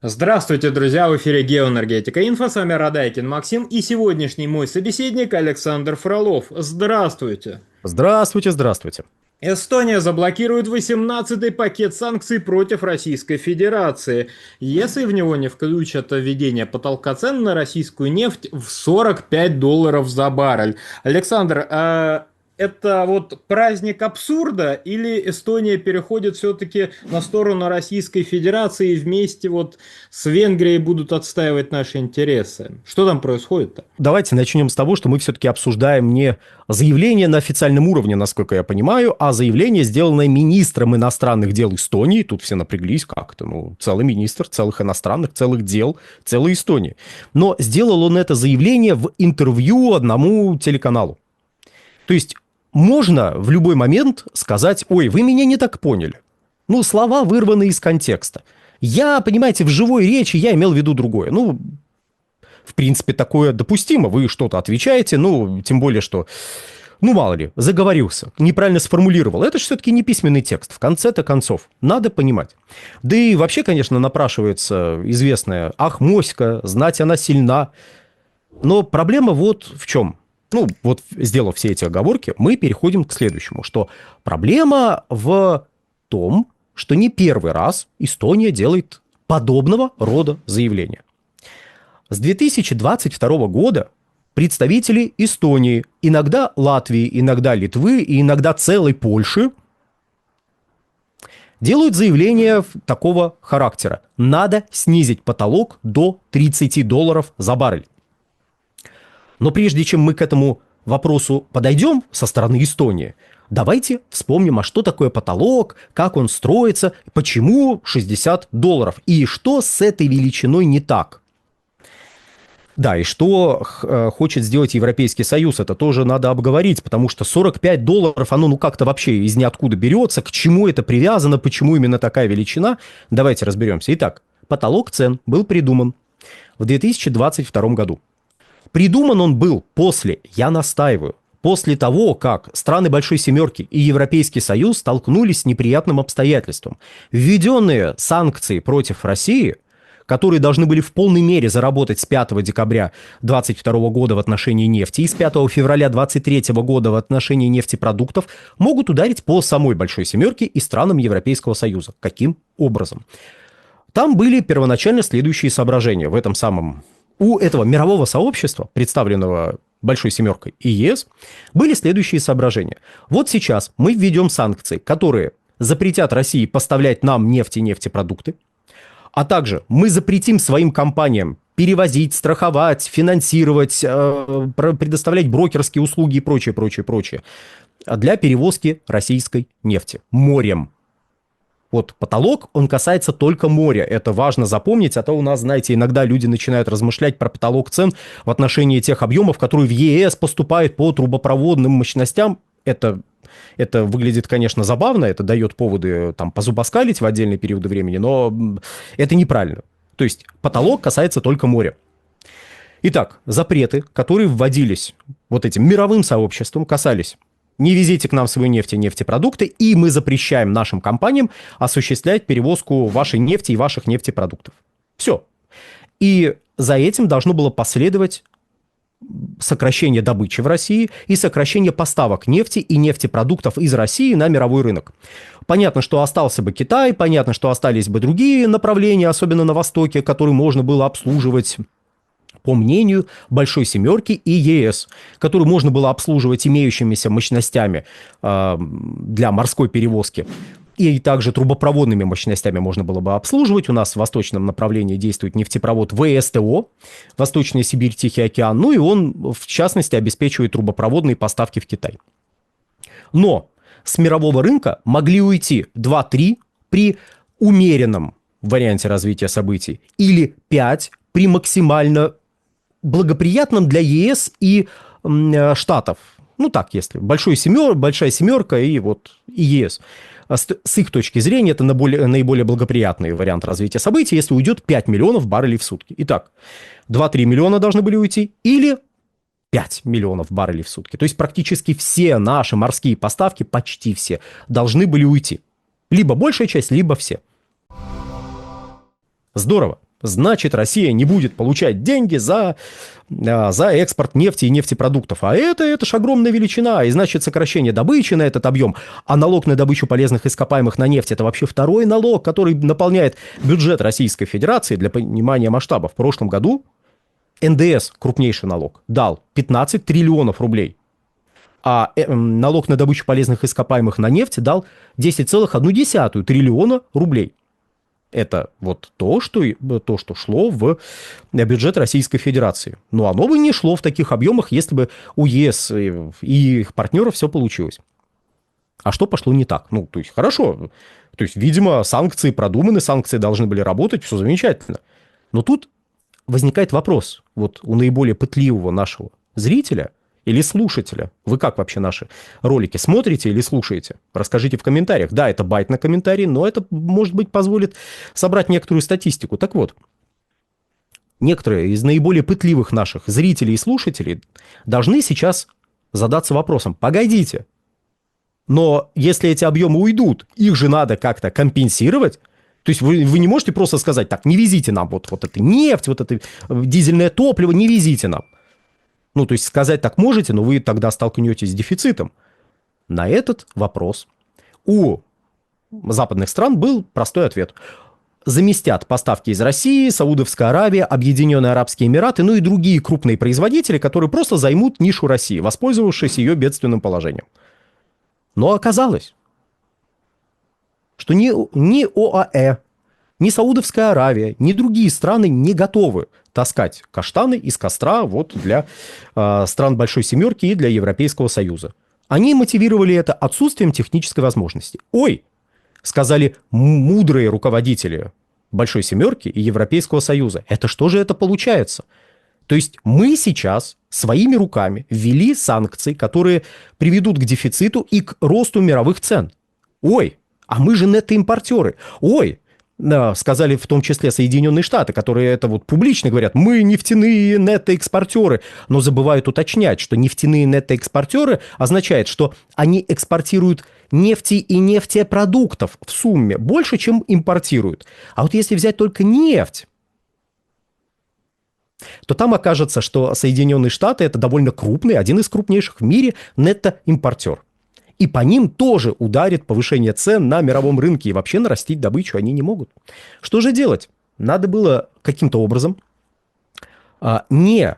Здравствуйте, друзья! В эфире Геоэнергетика Инфо, с вами Радайкин Максим и сегодняшний мой собеседник Александр Фролов. Здравствуйте! Здравствуйте, здравствуйте. Эстония заблокирует 18-й пакет санкций против Российской Федерации, если в него не включат введение потолка цен на российскую нефть в $45 за баррель. Александр, это вот праздник абсурда или Эстония переходит все-таки на сторону Российской Федерации и вместе вот с Венгрией будут отстаивать наши интересы? Что там происходит-то? Давайте начнем с того, что мы все-таки обсуждаем не заявление на официальном уровне, насколько я понимаю, а заявление, сделанное министром иностранных дел Эстонии. Тут все напряглись как-то. Целый министр целых иностранных, целых дел, целой Эстонии. Но сделал он это заявление в интервью одному телеканалу. То есть можно в любой момент сказать: ой, вы меня не так поняли. Слова вырваны из контекста. Я, понимаете, в живой речи я имел в виду другое. В принципе, такое допустимо. Вы что-то отвечаете, тем более, что, мало ли, заговорился, неправильно сформулировал. Это же все-таки не письменный текст. В конце-то концов, надо понимать. Да и вообще, конечно, напрашивается известная: ах, моська, знать она сильна. Но проблема вот в чем. Сделав все эти оговорки, мы переходим к следующему, что проблема в том, что не первый раз Эстония делает подобного рода заявления. С 2022 года представители Эстонии, иногда Латвии, иногда Литвы и иногда целой Польши делают заявления такого характера: надо снизить потолок до $30 за баррель. Но прежде чем мы к этому вопросу подойдем со стороны Эстонии, давайте вспомним, а что такое потолок, как он строится, почему $60 и что с этой величиной не так. Да, и что хочет сделать Европейский Союз, это тоже надо обговорить, потому что $45, оно как-то вообще из ниоткуда берется, к чему это привязано, почему именно такая величина. Давайте разберемся. Итак, потолок цен был придуман в 2022 году. Придуман он был после, я настаиваю, после того, как страны Большой Семерки и Европейский Союз столкнулись с неприятным обстоятельством. Введенные санкции против России, которые должны были в полной мере заработать с 5 декабря 2022 года в отношении нефти и с 5 февраля 2023 года в отношении нефтепродуктов, могут ударить по самой Большой Семерке и странам Европейского Союза. Каким образом? Там были первоначально следующие соображения в этом самом... У этого мирового сообщества, представленного Большой Семеркой и ЕС, были следующие соображения. Вот сейчас мы введем санкции, которые запретят России поставлять нам нефть и нефтепродукты, а также мы запретим своим компаниям перевозить, страховать, финансировать, предоставлять брокерские услуги и прочее, прочее, прочее для перевозки российской нефти морем. Вот потолок, он касается только моря. Это важно запомнить, а то у нас, знаете, иногда люди начинают размышлять про потолок цен в отношении тех объемов, которые в ЕС поступают по трубопроводным мощностям. Это выглядит, конечно, забавно, это дает поводы позубоскалить в отдельные периоды времени, но это неправильно. То есть потолок касается только моря. Итак, запреты, которые вводились вот этим мировым сообществом, касались: не везите к нам свою нефть и нефтепродукты, и мы запрещаем нашим компаниям осуществлять перевозку вашей нефти и ваших нефтепродуктов. Все. И за этим должно было последовать сокращение добычи в России и сокращение поставок нефти и нефтепродуктов из России на мировой рынок. Понятно, что остался бы Китай, понятно, что остались бы другие направления, особенно на Востоке, которые можно было обслуживать, по мнению Большой Семерки и ЕС, которую можно было обслуживать имеющимися мощностями для морской перевозки. И также трубопроводными мощностями можно было бы обслуживать. У нас в восточном направлении действует нефтепровод ВСТО, Восточная Сибирь, Тихий океан. И он, в частности, обеспечивает трубопроводные поставки в Китай. Но с мирового рынка могли уйти 2-3 при умеренном варианте развития событий или 5 при максимально благоприятном для ЕС и Штатов. Если Большая Семерка и ЕС. С их точки зрения, это наиболее благоприятный вариант развития событий, если уйдет 5 миллионов баррелей в сутки. Итак, 2-3 миллиона должны были уйти или 5 миллионов баррелей в сутки. То есть практически все наши морские поставки, почти все, должны были уйти. Либо большая часть, либо все. Здорово. значит, Россия не будет получать деньги за экспорт нефти и нефтепродуктов. А это ж огромная величина, и значит сокращение добычи на этот объем. А налог на добычу полезных ископаемых на нефть – это вообще второй налог, который наполняет бюджет Российской Федерации. Для понимания масштаба, в прошлом году НДС, крупнейший налог, дал 15 триллионов рублей. А налог на добычу полезных ископаемых на нефть дал 10,1 триллиона рублей. Это вот то, что шло в бюджет Российской Федерации. Но оно бы не шло в таких объемах, если бы у ЕС и их партнеров все получилось. А что пошло не так? Ну, то есть, хорошо. То есть, видимо, санкции продуманы, санкции должны были работать, все замечательно. Но тут возникает вопрос. Вот у наиболее пытливого нашего зрителя или слушателя. Вы как вообще наши ролики смотрите или слушаете? Расскажите в комментариях. Да, это байт на комментарий, но это, может быть, позволит собрать некоторую статистику. Так вот, некоторые из наиболее пытливых наших зрителей и слушателей должны сейчас задаться вопросом. Погодите, но если эти объемы уйдут, их же надо как-то компенсировать. То есть вы не можете просто сказать, так, не везите нам вот эту нефть, вот это дизельное топливо, не везите нам. Ну, то есть сказать так можете, но вы тогда столкнетесь с дефицитом. На этот вопрос у западных стран был простой ответ. Заместят поставки из России, Саудовская Аравия, Объединенные Арабские Эмираты, ну и другие крупные производители, которые просто займут нишу России, воспользовавшись ее бедственным положением. Но оказалось, что ни ОАЭ, ни Саудовская Аравия, ни другие страны не готовы таскать каштаны из костра вот для стран Большой Семерки и для Европейского Союза. Они мотивировали это отсутствием технической возможности. Ой, сказали мудрые руководители Большой Семерки и Европейского Союза. Это что же это получается? То есть мы сейчас своими руками ввели санкции, которые приведут к дефициту и к росту мировых цен. Ой, а мы же нетtoимпортеры. Ой, сказали в том числе Соединенные Штаты, которые это вот публично говорят, мы нефтяные неттоэкспортеры, но забывают уточнять, что нефтяные неттоэкспортеры означает, что они экспортируют нефти и нефтепродуктов в сумме больше, чем импортируют. А вот если взять только нефть, то там окажется, что Соединенные Штаты это довольно крупный, один из крупнейших в мире неттоимпортер. И по ним тоже ударит повышение цен на мировом рынке, и вообще нарастить добычу они не могут. Что же делать? Надо было каким-то образом, не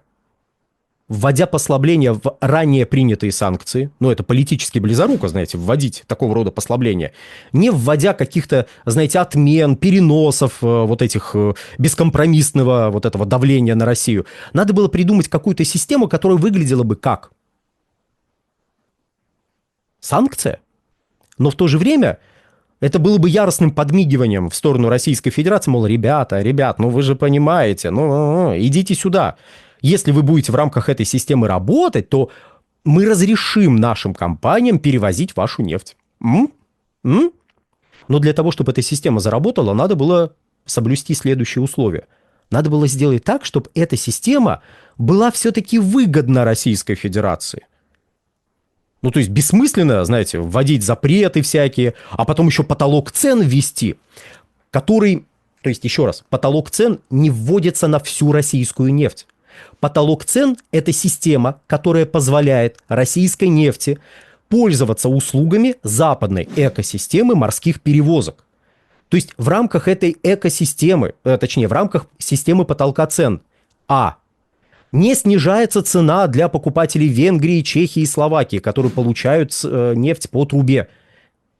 вводя послабления в ранее принятые санкции, ну это политически близоруко, знаете, вводить такого рода послабления, не вводя каких-то, знаете, отмен, переносов вот этих бескомпромиссного вот этого давления на Россию, надо было придумать какую-то систему, которая выглядела бы как санкция, но в то же время это было бы яростным подмигиванием в сторону Российской Федерации, мол, ребят, ну вы же понимаете, идите сюда. Если вы будете в рамках этой системы работать, то мы разрешим нашим компаниям перевозить вашу нефть. Но для того, чтобы эта система заработала, надо было соблюсти следующие условия. Надо было сделать так, чтобы эта система была все-таки выгодна Российской Федерации. Ну, то есть бессмысленно, знаете, вводить запреты всякие, а потом еще потолок цен ввести, который, то есть еще раз, потолок цен не вводится на всю российскую нефть. Потолок цен – это система, которая позволяет российской нефти пользоваться услугами западной экосистемы морских перевозок. То есть в рамках этой экосистемы, точнее, в рамках системы потолка цен, не снижается цена для покупателей Венгрии, Чехии и Словакии, которые получают нефть по трубе.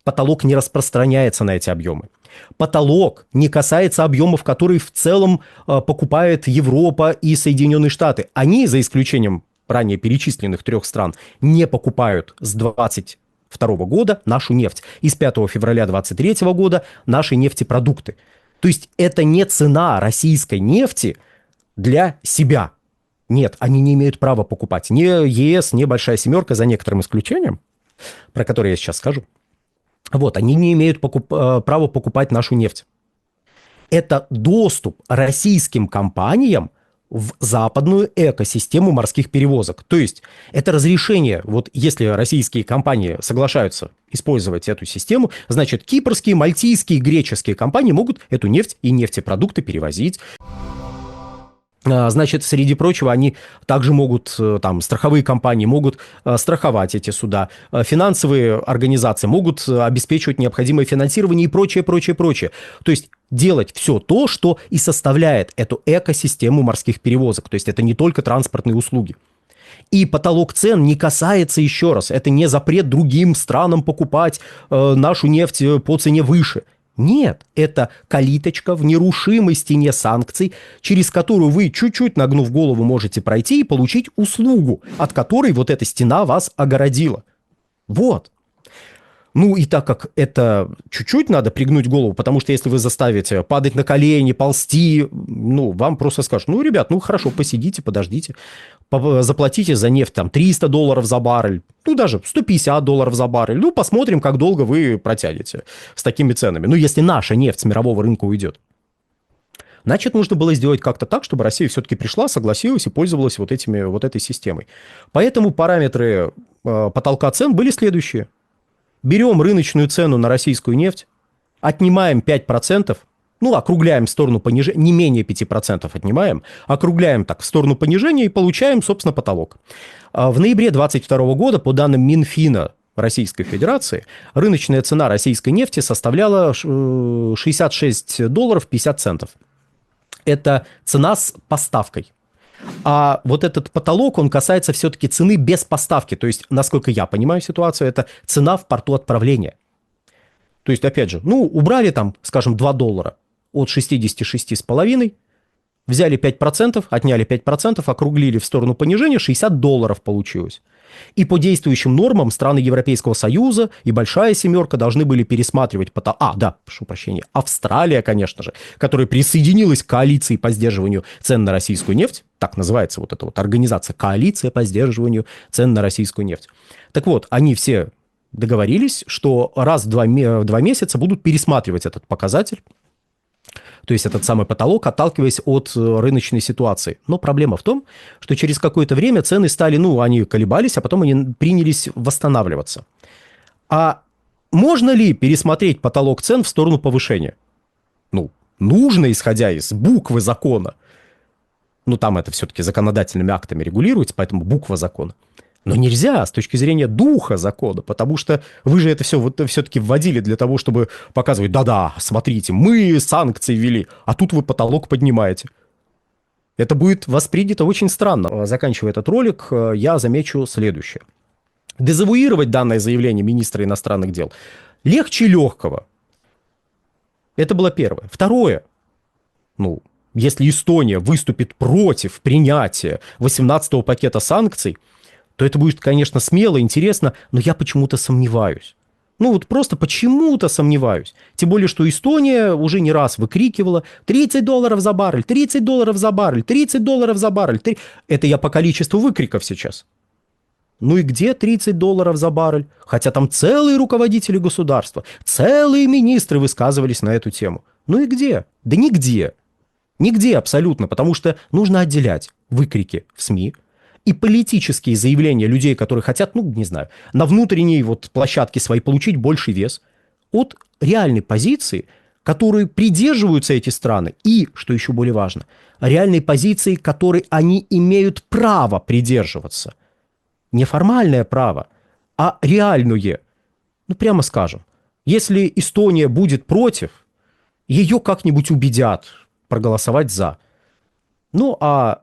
Потолок не распространяется на эти объемы. Потолок не касается объемов, которые в целом покупает Европа и Соединенные Штаты. Они, за исключением ранее перечисленных 3 стран, не покупают с 2022 года нашу нефть. И с 5 февраля 2023 года наши нефтепродукты. То есть это не цена российской нефти для себя. Нет, они не имеют права покупать. Ни ЕС, ни Большая Семерка, за некоторым исключением, про которые я сейчас скажу. Вот, они не имеют права покупать нашу нефть. Это доступ российским компаниям в западную экосистему морских перевозок. То есть это разрешение, вот если российские компании соглашаются использовать эту систему, значит, кипрские, мальтийские, греческие компании могут эту нефть и нефтепродукты перевозить. Значит, среди прочего, они также могут, там, страховые компании могут страховать эти суда, финансовые организации могут обеспечивать необходимое финансирование и прочее, прочее, прочее. То есть делать все то, что и составляет эту экосистему морских перевозок. То есть это не только транспортные услуги. И потолок цен не касается, еще раз, это не запрет другим странам покупать нашу нефть по цене выше. Нет, это калиточка в нерушимой стене санкций, через которую вы, чуть-чуть нагнув голову, можете пройти и получить услугу, от которой вот эта стена вас огородила. Вот. Ну и так как это чуть-чуть надо пригнуть голову, потому что если вы заставите падать на колени, ползти, ну, вам просто скажут, ну, ребят, ну, хорошо, посидите, подождите, заплатите за нефть там $300 за баррель, ну, даже $150 за баррель, ну, посмотрим, как долго вы протянете с такими ценами. Ну, если наша нефть с мирового рынка уйдет. Значит, нужно было сделать как-то так, чтобы Россия все-таки пришла, согласилась и пользовалась вот этой системой. Поэтому параметры потолка цен были следующие. Берем рыночную цену на российскую нефть, отнимаем 5%, ну, округляем в сторону понижения, не менее 5% отнимаем, округляем так в сторону понижения и получаем, собственно, потолок. В ноябре 2022 года, по данным Минфина Российской Федерации, рыночная цена российской нефти составляла $66.50. Это цена с поставкой. А вот этот потолок, он касается все-таки цены без поставки. То есть, насколько я понимаю ситуацию, это цена в порту отправления. То есть, опять же, ну, убрали там, скажем, $2 от 66,5, взяли 5%, отняли 5%, округлили в сторону понижения, $60 получилось. И по действующим нормам страны Европейского Союза и Большая Семерка должны были пересматривать потолок. Прошу прощения, Австралия, конечно же, которая присоединилась к коалиции по сдерживанию цен на российскую нефть. Так называется вот эта вот организация, коалиция по сдерживанию цен на российскую нефть. Так вот, они все договорились, что раз в 2 месяца будут пересматривать этот показатель, то есть этот самый потолок, отталкиваясь от рыночной ситуации. Но проблема в том, что через какое-то время цены стали, ну, они колебались, а потом они принялись восстанавливаться. А можно ли пересмотреть потолок цен в сторону повышения? Ну, нужно, исходя из буквы закона. Ну, там это все-таки законодательными актами регулируется, поэтому буква закона. Но нельзя с точки зрения духа закона, потому что вы же это все вот все-таки вводили для того, чтобы показывать, да-да, смотрите, мы санкции ввели, а тут вы потолок поднимаете. Это будет воспринято очень странно. Заканчивая этот ролик, я замечу следующее. Дезавуировать данное заявление министра иностранных дел легче легкого. Это было первое. Второе. Ну, если Эстония выступит против принятия 18-го пакета санкций, то это будет, конечно, смело, интересно, но я почему-то сомневаюсь. Ну вот просто почему-то сомневаюсь. Тем более, что Эстония уже не раз выкрикивала $30 за баррель, $30 за баррель, $30 за баррель. Это я по количеству выкриков сейчас. Ну и где $30 за баррель? Хотя там целые руководители государства, целые министры высказывались на эту тему. Ну и где? Да нигде. Нигде абсолютно, потому что нужно отделять выкрики в СМИ и политические заявления людей, которые хотят, ну, не знаю, на внутренней вот площадке своей получить больший вес, от реальной позиции, которой придерживаются эти страны, и, что еще более важно, реальной позиции, которой они имеют право придерживаться. Не формальное право, а реальное. Ну, прямо скажем, если Эстония будет против, ее как-нибудь убедят проголосовать за. Ну, а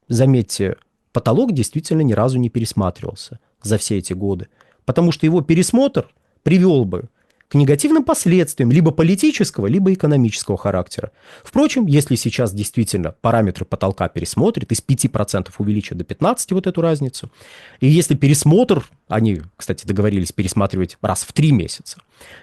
заметьте, потолок действительно ни разу не пересматривался за все эти годы, потому что его пересмотр привел бы к негативным последствиям либо политического, либо экономического характера. Впрочем, если сейчас действительно параметры потолка пересмотрят, из 5% увеличат до 15% вот эту разницу, и если пересмотр, они, кстати, договорились пересматривать раз в 3 месяца,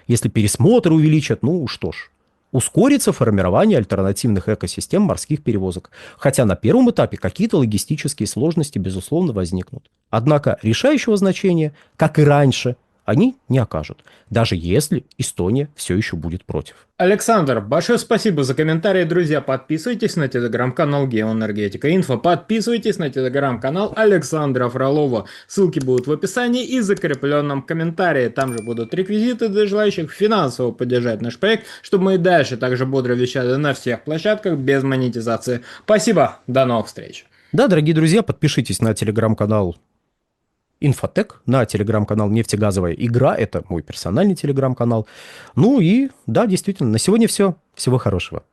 если пересмотр увеличат, ну что ж, ускорится формирование альтернативных экосистем морских перевозок. Хотя на первом этапе какие-то логистические сложности, безусловно, возникнут. Однако решающего значения, как и раньше, они не окажут, даже если Эстония все еще будет против. Александр, большое спасибо за комментарии, друзья. Подписывайтесь на телеграм-канал Геоэнергетика Инфо. Подписывайтесь на телеграм-канал Александра Фролова. Ссылки будут в описании и закрепленном комментарии. Там же будут реквизиты для желающих финансово поддержать наш проект, чтобы мы и дальше также бодро вещали на всех площадках без монетизации. Спасибо, до новых встреч. Да, дорогие друзья, подпишитесь на телеграм-канал Инфотек, на телеграм-канал «Нефтегазовая игра». Это мой персональный телеграм-канал. Ну и, да, действительно, на сегодня все. Всего хорошего.